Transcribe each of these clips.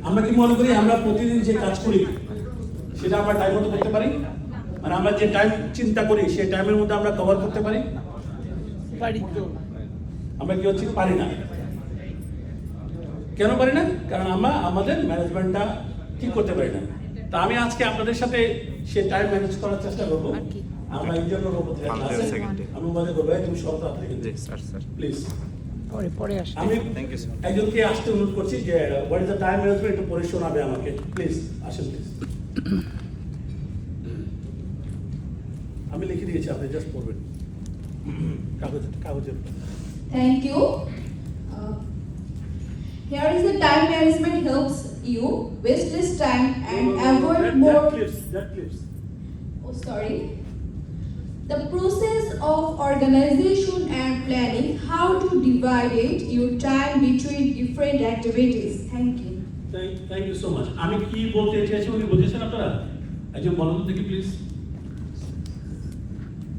আমরা কি মনে করি আমরা প্রতিদিন যে কাজ করি সেটা আমরা টাইম মতো করতে পারি? মানে আমরা যে টাইম চিন্তা করি সেই টাইমের মধ্যে আমরা কভার করতে পারি? আমরা কি হচ্ছে পারি না। কেন পারি না? কারণ আমরা আমাদের ম্যানেজমেন্টটা ঠিক করতে পারি না। তা আমি আজকে আপনাদের সাথে সে টাইম ম্যানেজ করার চেষ্টা করবো। আমরা ইন্টার করবো, আমি মনে করবো তুমি সব তাড়াতাড়ি প্লিজ। আমি একজনকে আসতে অনুরোধ করছি যে what is the time management, একটু পরে শোনাবে আমাকে প্লিজ। আসেন প্লিজ। আমি লিখে দিয়েছি, আপনি জাস্ট পড়বেন কাগজের। Thank you. Here is the time management helps you waste less time and avoid more. That clips. Oh, sorry. The process of organization and planning, how to divide it, your time between different activities. Thank you. Thank you so much. আমি কি বলতে চাইছি উনি বুঝেছেন আপনারা? একজন বলুন তো দেখি please.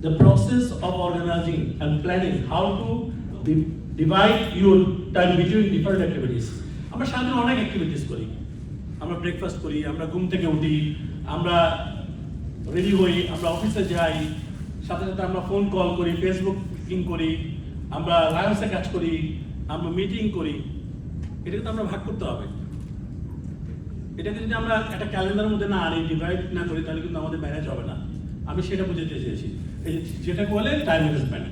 The process of organizing and planning, how to divide your time between different activities. আমরা সাধারণত অনেক অ্যাক্টিভিটিস করি। আমরা ব্রেকফাস্ট করি, আমরা ঘুম থেকে উঠি, আমরা রেডি হই, আমরা অফিসে যাই, সাথে সাথে আমরা ফোন কল করি, ফেসবুক বুকিং করি, আমরা লায়ন্সে কাজ করি, আমরা মিটিং করি। এটা কিন্তু আমরা ভাগ করতে হবে। এটাকে যদি আমরা একটা ক্যালেন্ডারের মধ্যে না আনি, ডিভাইড না করি, তাহলে কিন্তু আমাদের ম্যানেজ হবে না। আমি সেটা বুঝতে চেয়েছি, যেটাকে বলে time management.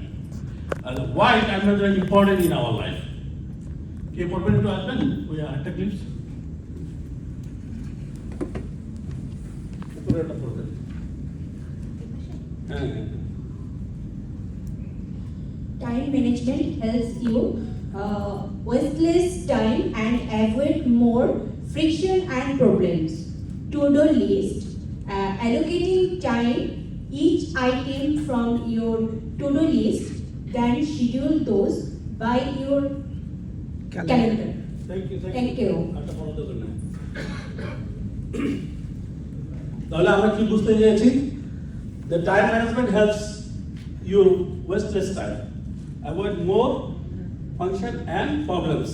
Why time management is important in our life? কে পড়বেন একটু আসবেন? ওই একটা ক্লিপস উপরে একটা পড়বেন। হ্যাঁ, Time management helps you waste less time and avoid more friction and problems. To-do list, allocating time each item from your to-do list, then schedule those by your calendar. Thank you. একটা follow তো করুন। তাহলে আমরা কি বুঝতে চেয়েছি? The time management helps you waste less time, avoid more function and problems.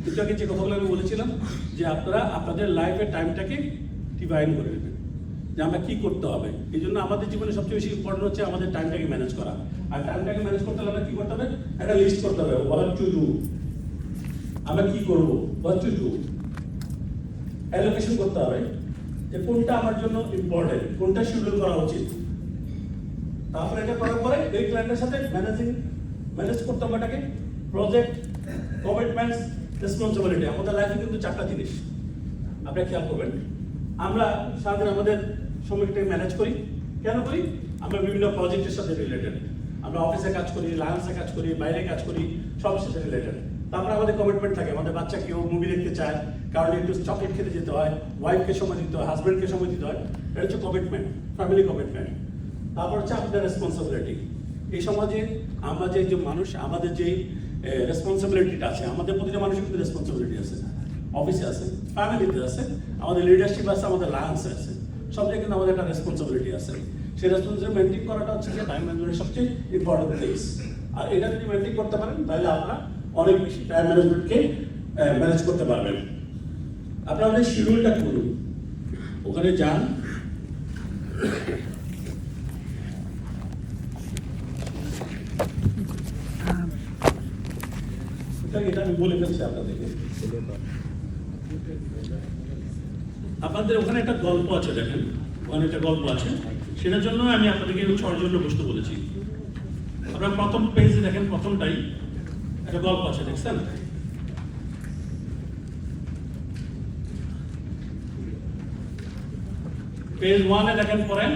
এটা কি যে কথাগুলো আমি বলেছিলাম যে আপনারা আপনাদের লাইফের টাইমটাকে ডিভাইড করে নেবেন, যে আমরা কি করতে হবে। এই জন্য আমাদের জীবনে সবচেয়ে বেশি ইম্পর্টেন্ট হচ্ছে আমাদের টাইমটাকে ম্যানেজ করা। আর টাইমটাকে ম্যানেজ করতে হলে আমরা কি করতে হবে? একটা লিস্ট করতে হবে, হোয়াট টু ডু, আমরা কি করব, হোয়াট টু ডু। অ্যালোকেশন করতে হবে যে কোনটা আমার জন্য ইম্পর্টেন্ট, কোনটা শিডিউল করা উচিত। তারপরে এটা করার পরে এই ক্লায়েন্টের সাথে ম্যানেজ করতে হবে এটাকে। Project, commitments, responsibility. আমাদের লাইফে কিন্তু চারটা জিনিস আপনারা খেয়াল করবেন। আমরা সারাদিন আমাদের সময়টাকে ম্যানেজ করি। কেন করি? আমরা বিভিন্ন প্রজেক্টের সাথে রিলেটেড। আমরা অফিসে কাজ করি, লায়ন্সে কাজ করি, বাইরে কাজ করি, সব সাথে রিলেটেড। তারপরে আমাদের কমিটমেন্ট থাকে, আমাদের বাচ্চা কেউ মুভি দেখতে চায়, কারণ একটু চকলেট খেতে যেতে হয়, ওয়াইফকে সময় দিতে হয়, হাজব্যান্ডকে সময় দিতে হয়। এটা হচ্ছে কমিটমেন্ট, ফ্যামিলি কমিটমেন্ট। তারপর হচ্ছে আপনাদের রেসপন্সিবিলিটি। এই সমাজে আমরা যে মানুষ, আমাদের যে রেসপন্সিবিলিটিটা আছে, আমাদের প্রতিটা মানুষের কিন্তু রেসপন্সিবিলিটি আছে। অফিসে আছে, ফ্যামিলিতে আছে, আমাদের লিডারশিপ আছে, আমাদের লায়ন্সে আছে, সব জায়গায় কিন্তু আমাদের একটা রেসপন্সিবিলিটি আছে। সেই রেসপন্সিবিলিটি মেনটেন করাটা হচ্ছে যে টাইম ম্যানেজমেন্টের সবচেয়ে ইম্পর্টেন্ট থিংস। আর এটা যদি মেনটেন করতে পারেন তাহলে আপনারা অনেক বেশি টাইম ম্যানেজমেন্টকে ম্যানেজ করতে পারবেন। আপনারা আমাদের শিডিউলটা করুন, ওখানে যান, এটা আমি বলে ফেলছি আপনাদেরকে। আপনাদের ওখানে একটা গল্প আছে, দেখেন ওখানে একটা গল্প আছে, সেটার জন্য আমি আপনাদেরকে ছড়ার জন্য বসতে বলেছি। আপনারা প্রথম পেজে দেখেন, প্রথমটাই একটা গল্প আছে, দেখছেন? পেজ 1 এ দেখেন, পড়েন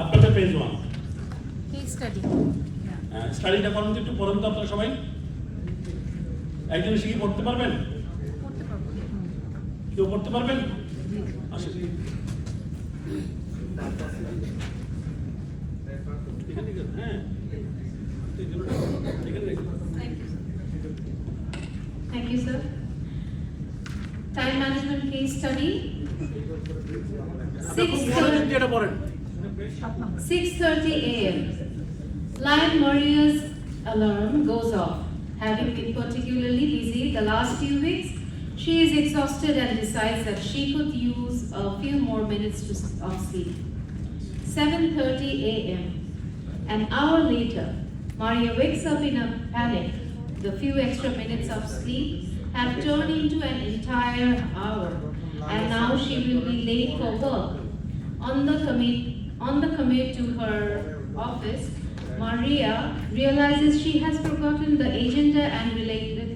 আপনাদের পেজ 1 স্টাডিটা করুন তো, একটু পড়ুন তো আপনারা সবাই। একজন শিখে পড়তে পারবেন? কেউ পড়তে পারবেন? আসেন। হ্যাঁ, Thank you, sir. Time management case study. 6:30 a.m. Lion Maria's alarm goes off. Having been particularly busy the last few weeks, she is exhausted and decides that she could use a few more minutes of sleep. 7:30 a.m. An hour later, Maria wakes up in a panic. The few extra minutes of sleep have turned into an entire hour, and now she will be late for work. On the commute to her office, Maria realizes she has forgotten the agenda and related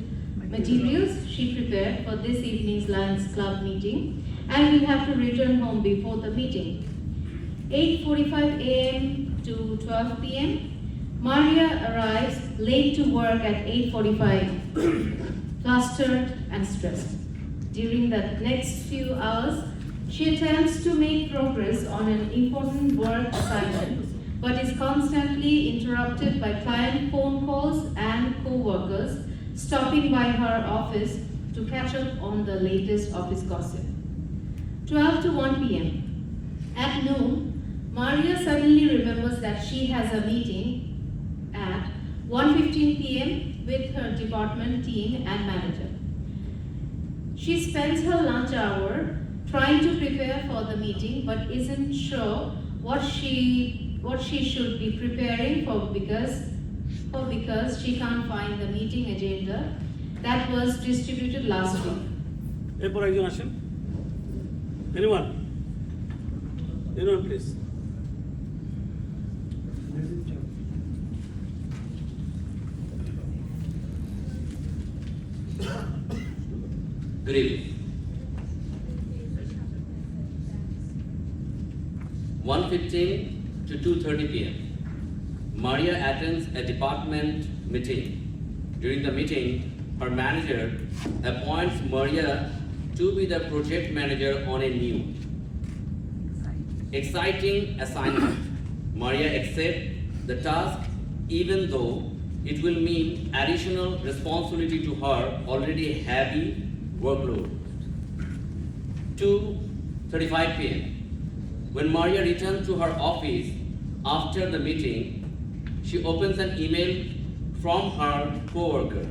materials she prepared for this evening's Lions Club meeting and will have to return home before the meeting. 8:45 a.m. to 12 p.m. Maria arrives late to work at 8:45, flustered and stressed. During the next few hours, she attempts to make progress on an important work assignment, but is constantly interrupted by client phone calls and co-workers stopping by her office to catch up on the latest office gossip. 12 to 1 p.m. At noon, Maria suddenly remembers that she has a meeting at 1:15 p.m. with her department team and manager. She spends her lunch hour trying to prepare for the meeting but isn't sure what she should be preparing for because she can't find the meeting agenda that was distributed last week. এরপর একজন আসেন। Anyone? Anyone, please. Good evening. 1:15 to 2:30 p.m. Maria attends a department meeting. During the meeting, her manager appoints Maria to be the project manager on a new, exciting assignment. Maria accepts the task even though it will mean additional responsibility to her already heavy workload. 2:35 p.m. When Maria returns to her office after the meeting, she opens an email from her co-worker,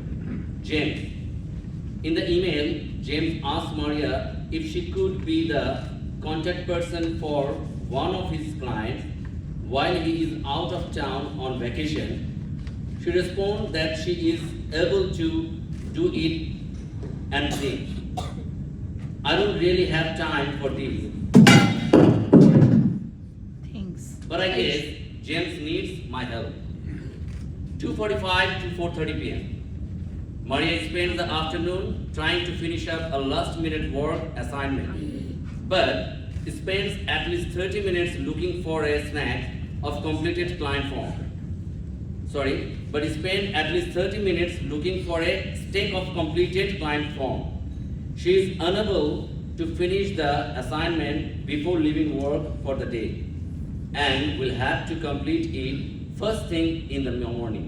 James. In the email, James asks Maria if she could be the contact person for one of his clients while he is out of town on vacation. She responds that she is able to do it and thinks, I don't really have time for this. But I guess James needs my help. 2:45 to 4:30 p.m. Maria spends the afternoon trying to finish up a last-minute work assignment, but spends at least 30 minutes looking for a snag of completed client form. But spends at least 30 minutes looking for a stack of completed client form. She is unable to finish the assignment before leaving work for the day, and will have to complete it first thing in the morning.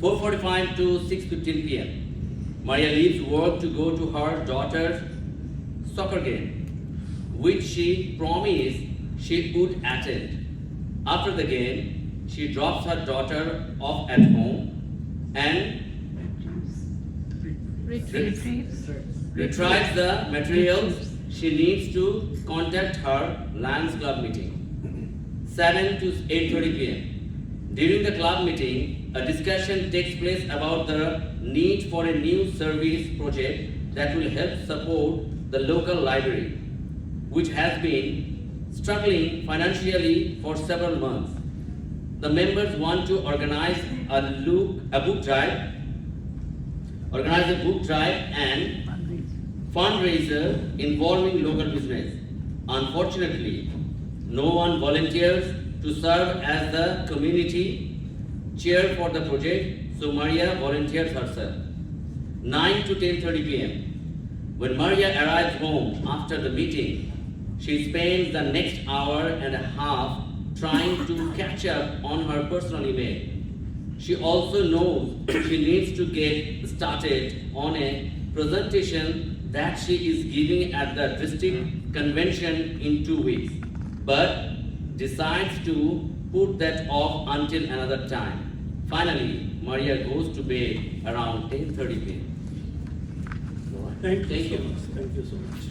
4:45 to 6:15 p.m. Maria leaves work to go to her daughter's soccer game, which she promised she would attend. After the game, she drops her daughter off at home and retrieves the materials she needs to conduct her Lions Club meeting. 7 to 8:30 p.m. During the club meeting, a discussion takes place about the need for a new service project that will help support the local library, which has been struggling financially for several months. The members want to organize a book drive and fundraiser involving local business. Unfortunately, no one volunteers to serve as the community chair for the project, so Maria volunteers herself. 9 to 10:30 p.m. When Maria arrives home after the meeting, she spends the next hour and a half trying to catch up on her personal email. She also knows she needs to get started on a presentation that she is giving at the district convention in 2 weeks, but decides to put that off until another time. Finally, Maria goes to bed around 10:30 p.m. Thank you so much.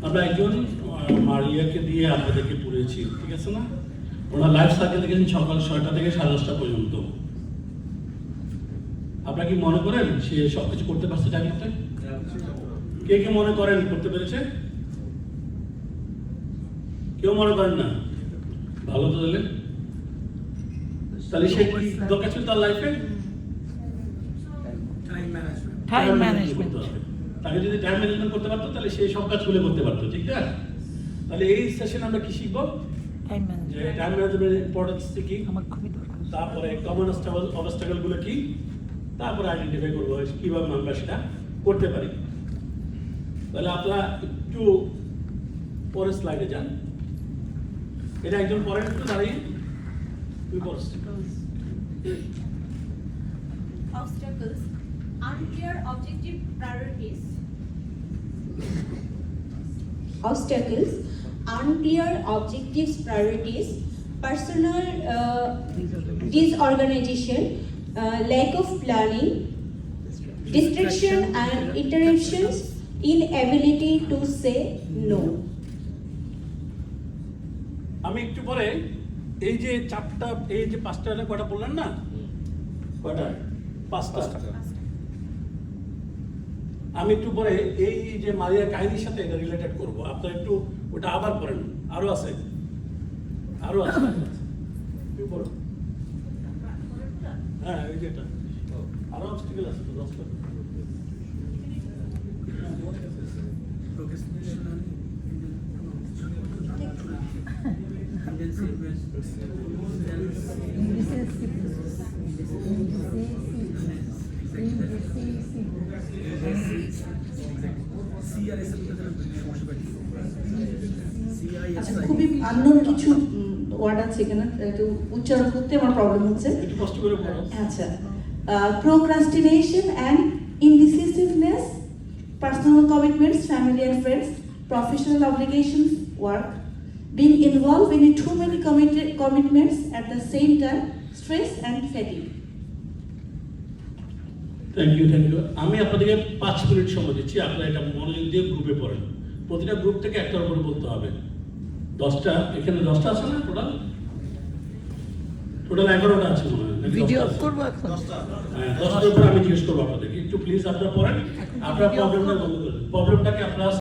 আমরা একজন মারিয়াকে দিয়ে আপনাদেরকে পড়িয়েছি, ঠিক আছে না? ওনার life cycle দেখেছেন সকাল 6টা থেকে 10:30 পর্যন্ত। আপনারা কি মনে করেন সে সবকিছু করতে পারছে টাইম মতো? কে কে মনে করেন করতে পেরেছে? কেউ মনে করেন না? ভালো তো দিলেন। তাহলে সে কি দরকার ছিল তার লাইফে? টাইম ম্যানেজমেন্ট তাকে যদি টাইম ম্যানেজমেন্ট করতে পারতো তাহলে সে সব কাজগুলো করতে পারতো, ঠিক না? তাহলে এই সেশন আমরা কি শিখবো? টাইম যে ম্যানেজমেন্ট টাইম ম্যানেজমেন্টের ইম্পর্টেন্স কি, আমার খুবই দরকার। তারপরে কমন অবস্টাকল গুলো কি, তারপরে আইডেন্টিফাই করবো কিভাবে আমরা সেটা করতে পারি। তাহলে আপনারা একটু পরের স্লাইডে যান। এটা একজন পরে একটু দাঁড়িয়ে তুই পড়ছ। Obstacles, unclear objective priorities. Obstacles, unclear objectives, priorities, personal disorganization, lack of planning, distraction and interruptions, inability to say no. আমি একটু পরে এই যে চারটা, এই যে পাঁচটা কয়টা বললেন না, কয়টা? পাঁচটা। আমি একটু পরে এই যে মারিয়ার কাহিনীর সাথে এটা রিলেটেড করব। আপনারা একটু ওটা আবার পড়েন, আরো আছে, আরো আছে। একটু পড়ো। হ্যাঁ, এই যেটা আরো অবস্টাকেল আছে তো, 10টা। আচ্ছা, খুবই আননোন কিছু ওয়ার্ড আছে এখানে, একটু উচ্চারণ করতে আমার প্রবলেম হচ্ছে। একটু কষ্ট করে পড়ো। আচ্ছা, procrastination and indecisiveness, personal commitments, family and friends, professional obligations, work, being involved in too many commitments at the same time, stress and fatigue. Thank you. আমি আপনাদেরকে 5 মিনিট সময় দিচ্ছি, আপনারা এটা মনোযোগ দিয়ে গ্রুপে পড়েন। প্রতিটা গ্রুপ থেকে একটার করে বলতে হবে। 10টা, এখানে 10টা আছে না টোটাল? টোটাল 11টা আছে মনে হয়। ভিডিও করবো এখন। হ্যাঁ, 10টার উপরে আমি জিজ্ঞেস করবো আপনাদেরকে। একটু প্লিজ আপনারা পড়েন। আপনার প্রবলেমটা বন্ধ করুন। প্রবলেমটাকে আপনারা